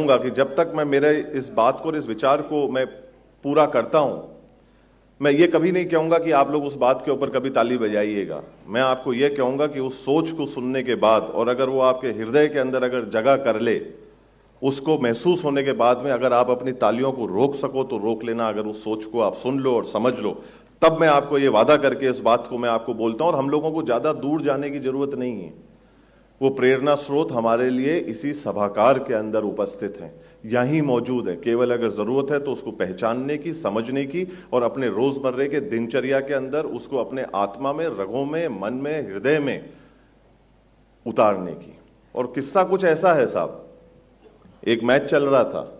कहूंगा कि जब तक मैं मेरे इस बात को और इस विचार को मैं पूरा करता हूं, मैं ये कभी नहीं कहूंगा कि आप लोग उस बात के ऊपर कभी ताली बजाइएगा। मैं आपको ये कहूंगा कि उस सोच को सुनने के बाद, और अगर वो आपके हृदय के अंदर अगर जगह कर ले, उसको महसूस होने के बाद में अगर आप अपनी तालियों को रोक सको तो रोक लेना। अगर उस सोच को आप सुन लो और समझ लो, तब मैं आपको ये वादा करके इस बात को मैं आपको बोलता हूं। और हम लोगों को ज्यादा दूर जाने की जरूरत नहीं है। वो प्रेरणा स्रोत हमारे लिए इसी सभागार के अंदर उपस्थित हैं, यहीं मौजूद है। केवल अगर जरूरत है तो उसको पहचानने की, समझने की और अपने रोजमर्रे के दिनचर्या के अंदर उसको अपने आत्मा में, रगों में, मन में, हृदय में उतारने की। और किस्सा कुछ ऐसा है साहब, एक मैच चल रहा था,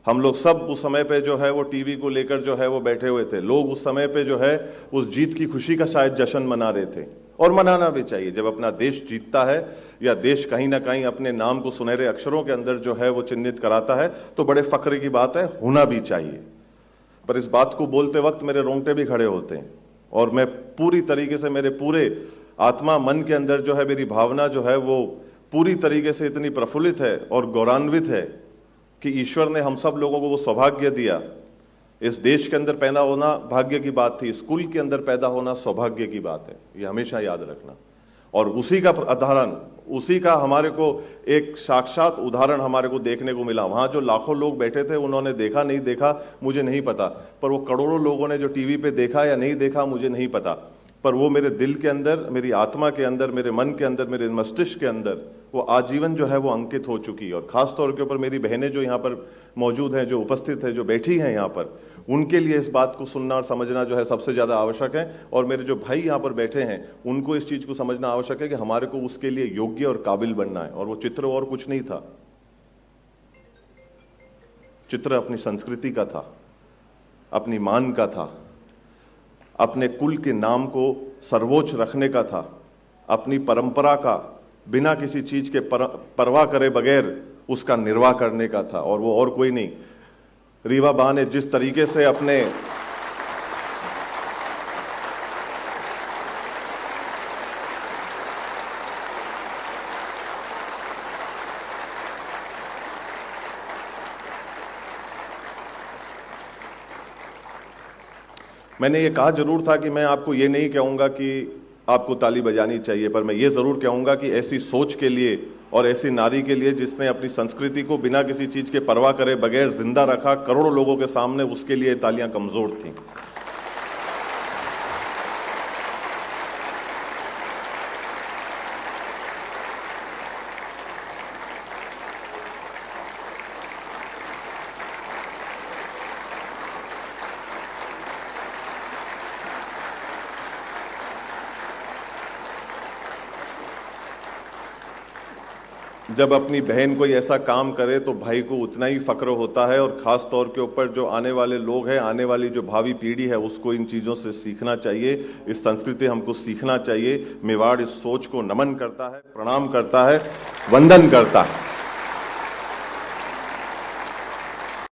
हम लोग सब उस समय पे जो है वो टीवी को लेकर जो है वो बैठे हुए थे। लोग उस समय पे जो है उस जीत की खुशी का शायद जश्न मना रहे थे, और मनाना भी चाहिए। जब अपना देश जीतता है या देश कहीं ना कहीं अपने नाम को सुनहरे अक्षरों के अंदर जो है वो चिन्हित कराता है, तो बड़े फख्र की बात है, होना भी चाहिए। पर इस बात को बोलते वक्त मेरे रोंगटे भी खड़े होते हैं, और मैं पूरी तरीके से, मेरे पूरे आत्मा मन के अंदर जो है मेरी भावना जो है वो पूरी तरीके से इतनी प्रफुल्लित है और गौरवान्वित है कि ईश्वर ने हम सब लोगों को वो सौभाग्य दिया। इस देश के अंदर पैदा होना भाग्य की बात थी, स्कूल के अंदर पैदा होना सौभाग्य की बात है, ये हमेशा याद रखना। और उसी का उदाहरण, उसी का हमारे को एक साक्षात उदाहरण हमारे को देखने को मिला। वहां जो लाखों लोग बैठे थे, उन्होंने देखा नहीं देखा मुझे नहीं पता, पर वो करोड़ों लोगों ने जो टीवी पे देखा या नहीं देखा मुझे नहीं पता, पर वो मेरे दिल के अंदर, मेरी आत्मा के अंदर, मेरे मन के अंदर, मेरे मस्तिष्क के अंदर वो आजीवन जो है वो अंकित हो चुकी है। और खास तौर के ऊपर मेरी बहनें जो यहाँ पर मौजूद हैं, जो उपस्थित है, जो बैठी हैं यहाँ पर, उनके लिए इस बात को सुनना और समझना जो है सबसे ज्यादा आवश्यक है। और मेरे जो भाई यहाँ पर बैठे हैं, उनको इस चीज को समझना आवश्यक है कि हमारे को उसके लिए योग्य और काबिल बनना है। और वो चित्र और कुछ नहीं था, चित्र अपनी संस्कृति का था, अपनी मान का था, अपने कुल के नाम को सर्वोच्च रखने का था, अपनी परंपरा का बिना किसी चीज के परवाह करे बगैर उसका निर्वाह करने का था। और वो और कोई नहीं, रीवा बा ने जिस तरीके से अपने मैंने ये कहा जरूर था कि मैं आपको ये नहीं कहूंगा कि आपको ताली बजानी चाहिए, पर मैं ये जरूर कहूंगा कि ऐसी सोच के लिए और ऐसी नारी के लिए जिसने अपनी संस्कृति को बिना किसी चीज के परवाह करे बगैर जिंदा रखा करोड़ों लोगों के सामने, उसके लिए तालियां कमजोर थीं। जब अपनी बहन कोई ऐसा काम करे तो भाई को उतना ही फक्र होता है। और खास तौर के ऊपर जो आने वाले लोग हैं, आने वाली जो भावी पीढ़ी है, उसको इन चीजों से सीखना चाहिए, इस संस्कृति हमको सीखना चाहिए। मेवाड़ इस सोच को नमन करता है, प्रणाम करता है, वंदन करता है।